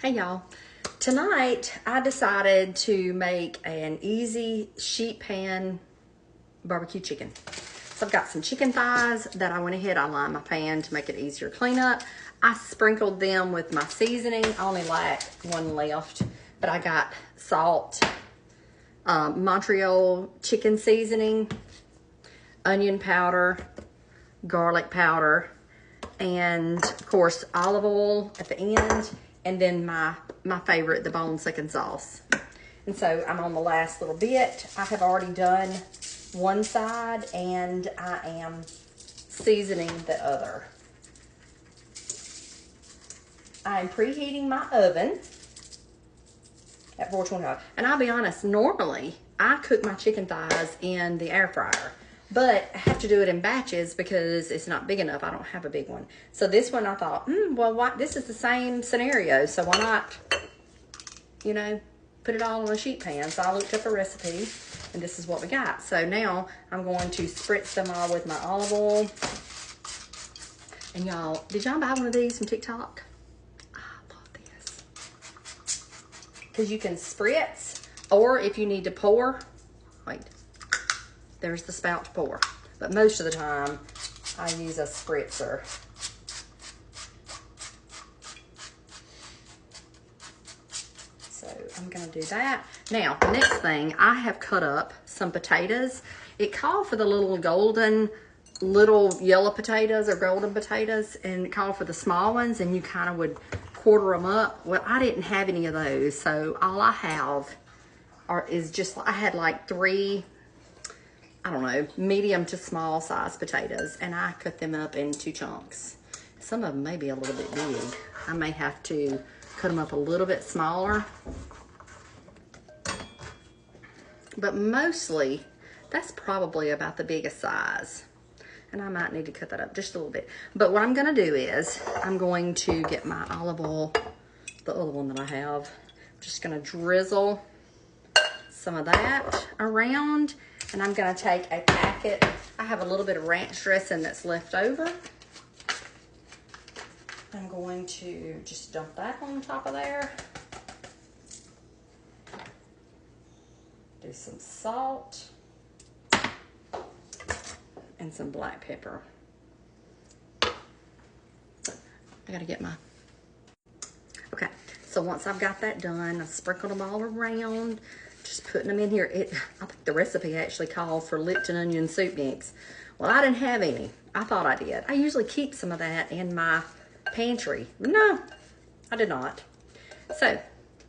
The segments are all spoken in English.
Hey y'all. Tonight I decided to make an easy sheet pan barbecue chicken. So I've got some chicken thighs that I went ahead, I lined my pan to make it easier to clean up. I sprinkled them with my seasoning. I only lack one left, but I got salt, Montreal chicken seasoning, onion powder, garlic powder, and of course olive oil at the end, and then my favorite, the bone second sauce. And so I'm on the last little bit. I have already done one side and I am seasoning the other. I'm preheating my oven at 425. And I'll be honest, normally I cook my chicken thighs in the air fryer, but I have to do it in batches because it's not big enough. I don't have a big one. So this one I thought, this is the same scenario, so why not, put it all in a sheet pan. So I looked up a recipe and this is what we got. So now I'm going to spritz them all with my olive oil. And y'all, did y'all buy one of these from TikTok? I love this. Because you can spritz, or if you need to pour, there's the spout to pour. But most of the time, I use a spritzer. So I'm gonna do that. Now, the next thing, I have cut up some potatoes. It called for the little yellow potatoes or golden potatoes, and it called for the small ones, and you kind of would quarter them up. Well, I didn't have any of those, so all I have I had like three, I don't know, medium to small size potatoes, and I cut them up in 2 chunks. Some of them may be a little bit big. I may have to cut them up a little bit smaller. But mostly, that's probably about the biggest size. And I might need to cut that up just a little bit. But what I'm gonna do is, I'm going to get my olive oil, the other one that I have. I'm just gonna drizzle some of that around. And I'm gonna take a packet. I have a little bit of ranch dressing that's left over. I'm going to just dump that on top of there. Do some salt and some black pepper. I gotta get okay, so once I've got that done, I've sprinkled them all around, just putting them in here. I think the recipe actually called for Lipton onion soup mix. Well, I didn't have any. I thought I did. I usually keep some of that in my pantry. No, I did not. So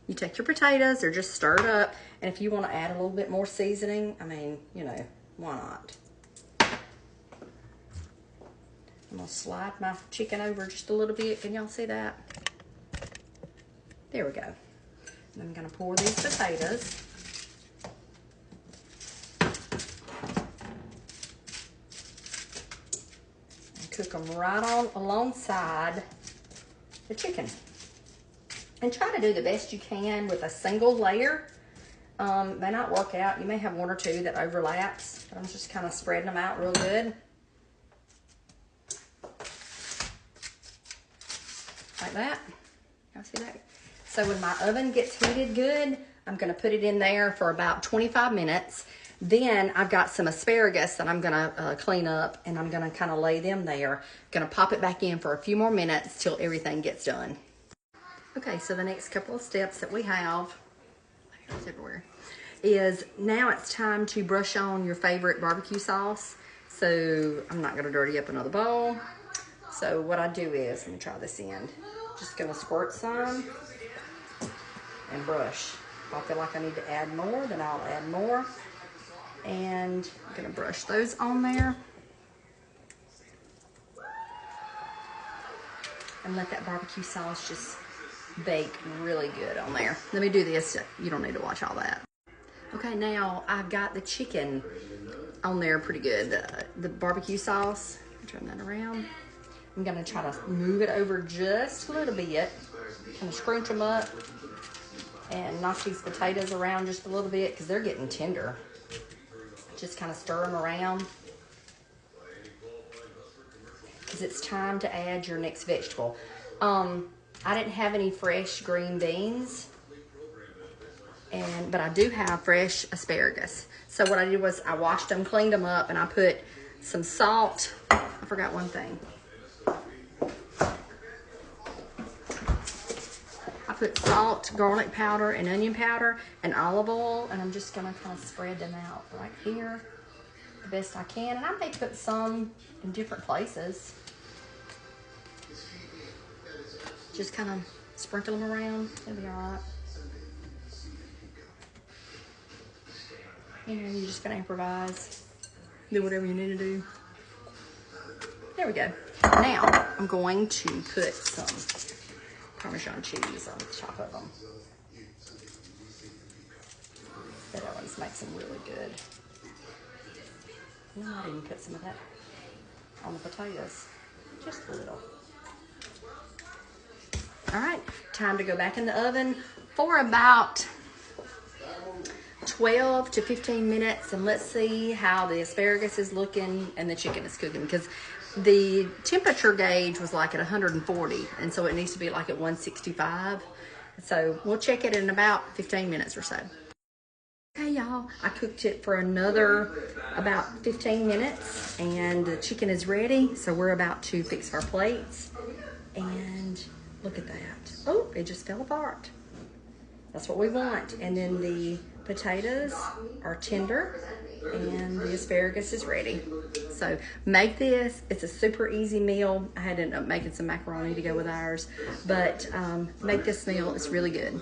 you take your potatoes, they're just stirred up, and if you want to add a little bit more seasoning, I mean, why not? I'm gonna slide my chicken over just a little bit. Can y'all see that? There we go. And I'm gonna pour these potatoes. And cook them right on alongside the chicken. And try to do the best you can with a single layer. May not work out. You may have one or two that overlaps, but I'm just kind of spreading them out real good. Like that. Y'all see that? So when my oven gets heated good, I'm gonna put it in there for about 25 minutes. Then I've got some asparagus that I'm gonna clean up, and I'm gonna kind of lay them there. Gonna pop it back in for a few more minutes till everything gets done. Okay, so the next couple of steps that we have, it's everywhere, is now it's time to brush on your favorite barbecue sauce. So I'm not gonna dirty up another bowl. So what I do is, let me try this end. Just gonna squirt some and brush. If I feel like I need to add more, then I'll add more. And I'm gonna brush those on there. And let that barbecue sauce just bake really good on there. Let me do this. You don't need to watch all that. Okay, now I've got the chicken on there pretty good. The barbecue sauce, turn that around. I'm gonna try to move it over just a little bit, kind of scrunch them up and knock these potatoes around just a little bit because they're getting tender. Just kind of stir them around because it's time to add your next vegetable. I didn't have any fresh green beans, but I do have fresh asparagus. So what I did was I washed them, cleaned them up, and I put some salt. I forgot one thing. I put salt, garlic powder, and onion powder, and olive oil, and I'm just gonna kind of spread them out right here the best I can. And I may put some in different places. Just kind of sprinkle them around. It'll be all right. You know, you're just gonna improvise. Do whatever you need to do. There we go. Now, I'm going to put some Parmesan cheese on the top of them. That always makes them really good. And I might even put some of that on the potatoes. Just a little. All right, time to go back in the oven for about 12 to 15 minutes, and let's see how the asparagus is looking and the chicken is cooking, because the temperature gauge was like at 140, and so it needs to be like at 165. So we'll check it in about 15 minutes or so. Okay, y'all, I cooked it for another about 15 minutes, and the chicken is ready. So we're about to fix our plates, and look at that. Oh, it just fell apart. That's what we want. And then the potatoes are tender and the asparagus is ready. So make this. It's a super easy meal. I had to end up making some macaroni to go with ours, but make this meal. It's really good.